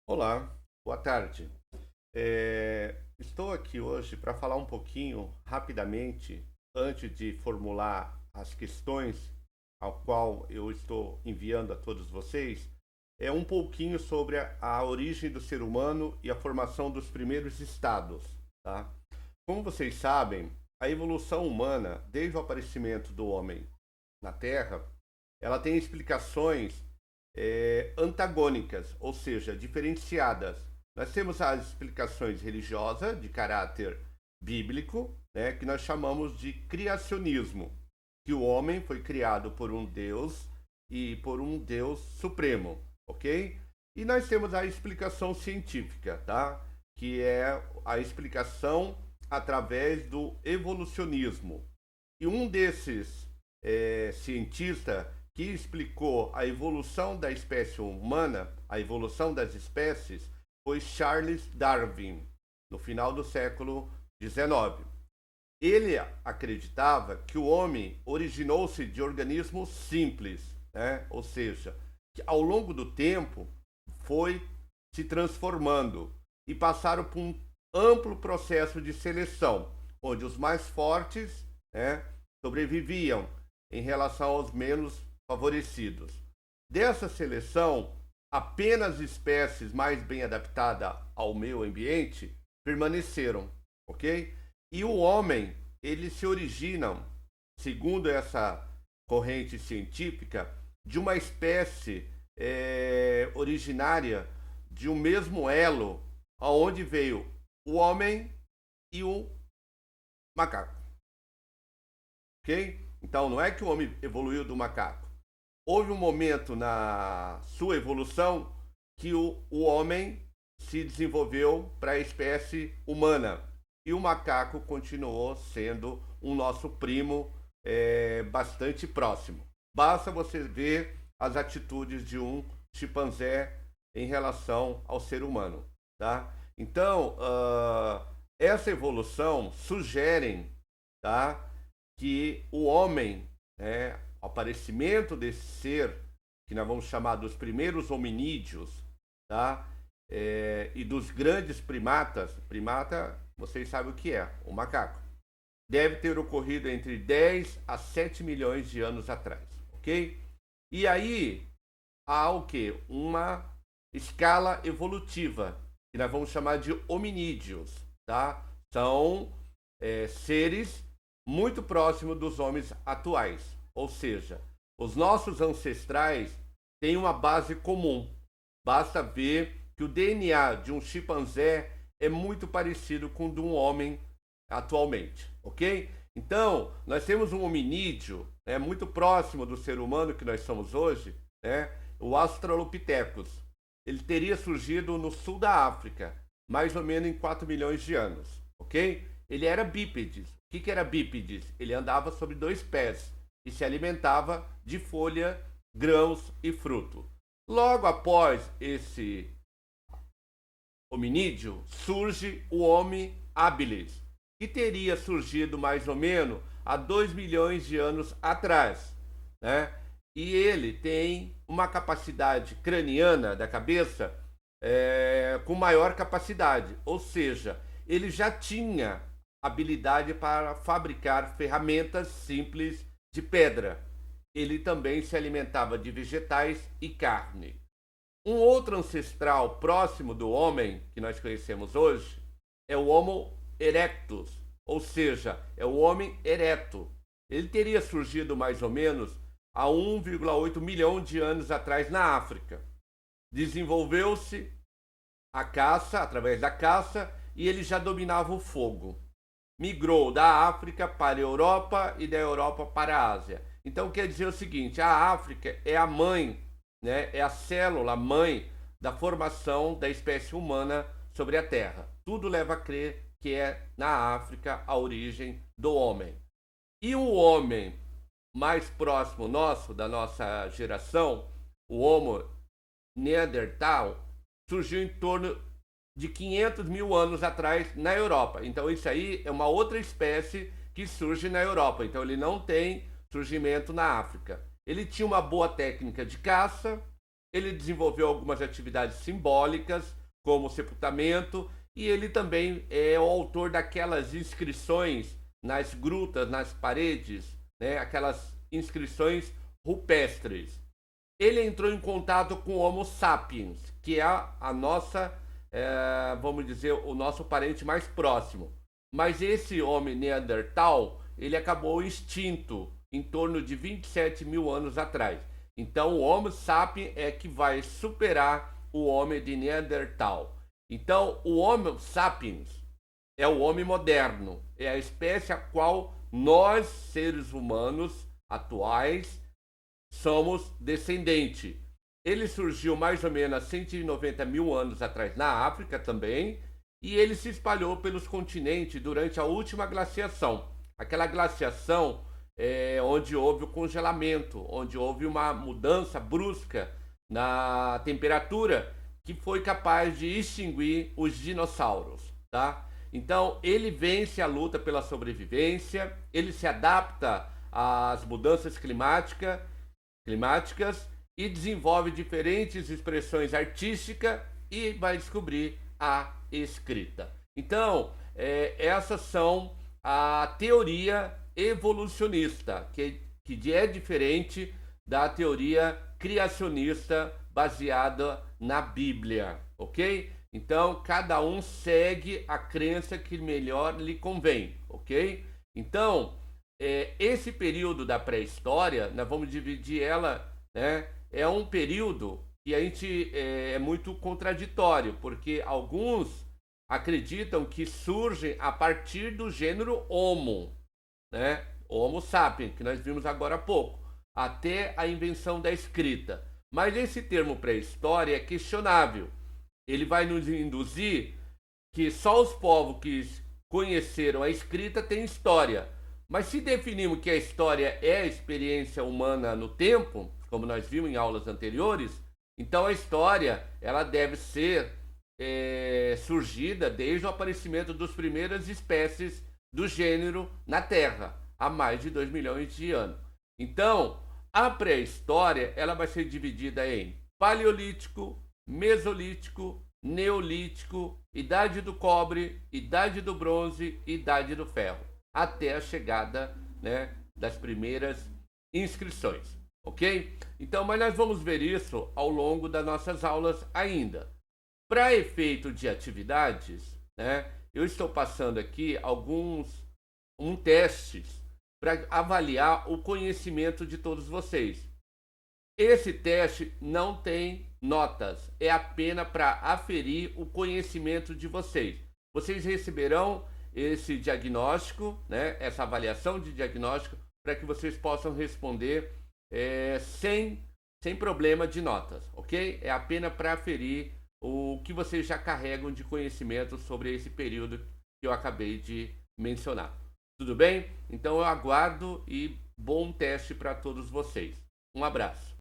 Olá, boa tarde. Estou aqui hoje para falar um pouquinho, rapidamente, antes de formular as questões ao qual eu estou enviando a todos vocês, um pouquinho sobre a origem do ser humano e a formação dos primeiros estados, tá? Como vocês sabem, a evolução humana, desde o aparecimento do homem na Terra, ela tem explicações antagônicas, ou seja, diferenciadas. Nós temos as explicações religiosas de caráter bíblico, né, que nós chamamos de criacionismo, que o homem foi criado por um Deus e por um Deus supremo, ok? E nós temos a explicação científica, tá? Que é a explicação através do evolucionismo. E um desses cientistas que explicou a evolução da espécie humana, a evolução das espécies, foi Charles Darwin, no final do século XIX. Ele acreditava que o homem originou-se de organismos simples, né? Ou seja, que ao longo do tempo foi se transformando e passaram por um amplo processo de seleção, onde os mais fortes, né, sobreviviam em relação aos menos favorecidos. Dessa seleção, apenas espécies mais bem adaptadas ao meio ambiente permaneceram, ok? E o homem, ele se origina, segundo essa corrente científica, de uma espécie originária de um mesmo elo, aonde veio o homem e o macaco, ok? Então não é que o homem evoluiu do macaco. Houve um momento na sua evolução que o homem se desenvolveu para a espécie humana e o macaco continuou sendo um nosso primo bastante próximo. Basta você ver as atitudes de um chimpanzé em relação ao ser humano, tá? Então, essa evolução sugere, tá, que o homem, o aparecimento desse ser, que nós vamos chamar dos primeiros hominídeos, tá? E dos grandes primatas, primata, vocês sabem o que é, o macaco, deve ter ocorrido entre 10 a 7 milhões de anos atrás, ok? E aí há o que? Uma escala evolutiva, que nós vamos chamar de hominídeos, tá? São seres muito próximos dos homens atuais, ou seja, os nossos ancestrais têm uma base comum. Basta ver que o DNA de um chimpanzé é muito parecido com o de um homem atualmente, ok? Então, nós temos um hominídeo muito próximo do ser humano que nós somos hoje, o Australopithecus. Ele teria surgido no sul da África, mais ou menos em 4 milhões de anos, ok? Ele era bípedes. O que era bípedes? Ele andava sobre 2 pés e se alimentava de folha, grãos e fruto. Logo após esse hominídeo, surge o Homo habilis, que teria surgido mais ou menos há 2 milhões de anos atrás, né? E ele tem uma capacidade craniana da cabeça com maior capacidade, ou seja, ele já tinha habilidade para fabricar ferramentas simples de pedra. Ele também se alimentava de vegetais e carne. Um outro ancestral próximo do homem, que nós conhecemos hoje, é o Homo erectus, ou seja, é o homem ereto. Ele teria surgido mais ou menos há 1,8 milhão de anos atrás na África. Desenvolveu-se a caça, através da caça, e ele já dominava o fogo. Migrou da África para a Europa e da Europa para a Ásia. Então quer dizer o seguinte, a África é a mãe, é a célula mãe da formação da espécie humana sobre a Terra. Tudo leva a crer que é na África a origem do homem. E o homem mais próximo nosso, da nossa geração, o Homo neandertal, surgiu em torno de 500 mil anos atrás na Europa. Então isso aí é uma outra espécie que surge na Europa. Então ele não tem surgimento na África. Ele tinha uma boa técnica de caça, Ele desenvolveu algumas atividades simbólicas, como o sepultamento, e ele também é o autor daquelas inscrições nas grutas, nas paredes, né? Aquelas inscrições rupestres. Ele entrou em contato com o Homo sapiens, que é a nossa, vamos dizer, o nosso parente mais próximo. Mas esse homem Neandertal, ele acabou extinto em torno de 27 mil anos atrás. Então o Homo sapiens é que vai superar o homem de Neandertal. Então o Homo sapiens é o homem moderno, é a espécie a qual nós, seres humanos atuais, somos descendente. Ele surgiu mais ou menos há 190 mil anos atrás na África também, e ele se espalhou pelos continentes durante a última glaciação. Aquela glaciação onde houve o congelamento, onde houve uma mudança brusca na temperatura que foi capaz de extinguir os dinossauros, tá? Então ele vence a luta pela sobrevivência, ele se adapta às mudanças climáticas e desenvolve diferentes expressões artísticas e vai descobrir a escrita. Então, essas são a teoria evolucionista, que é diferente da teoria criacionista baseada na Bíblia, ok? Então, cada um segue a crença que melhor lhe convém, ok? Então, esse período da pré-história, nós vamos dividir ela, né? É um período que a gente é muito contraditório, porque alguns acreditam que surgem a partir do gênero Homo, né? Homo sapiens, que nós vimos agora há pouco, até a invenção da escrita. Mas esse termo pré-história é questionável. Ele vai nos induzir que só os povos que conheceram a escrita têm história. Mas se definimos que a história é a experiência humana no tempo, como nós vimos em aulas anteriores, então a história ela deve ser surgida desde o aparecimento das primeiras espécies do gênero na Terra, há mais de 2 milhões de anos. Então, a pré-história ela vai ser dividida em paleolítico, mesolítico, neolítico, idade do cobre, idade do bronze, idade do ferro, até a chegada, né, das primeiras inscrições, ok? Então, mas nós vamos ver isso ao longo das nossas aulas ainda. Para efeito de atividades, né, eu estou passando aqui testes para avaliar o conhecimento de todos vocês. Esse teste não tem notas, é apenas para aferir o conhecimento de vocês. Vocês receberão esse diagnóstico, né, essa avaliação de diagnóstico, para que vocês possam responder sem problema de notas, ok? É apenas para aferir o que vocês já carregam de conhecimento sobre esse período que eu acabei de mencionar. Tudo bem? Então eu aguardo e bom teste para todos vocês. Um abraço.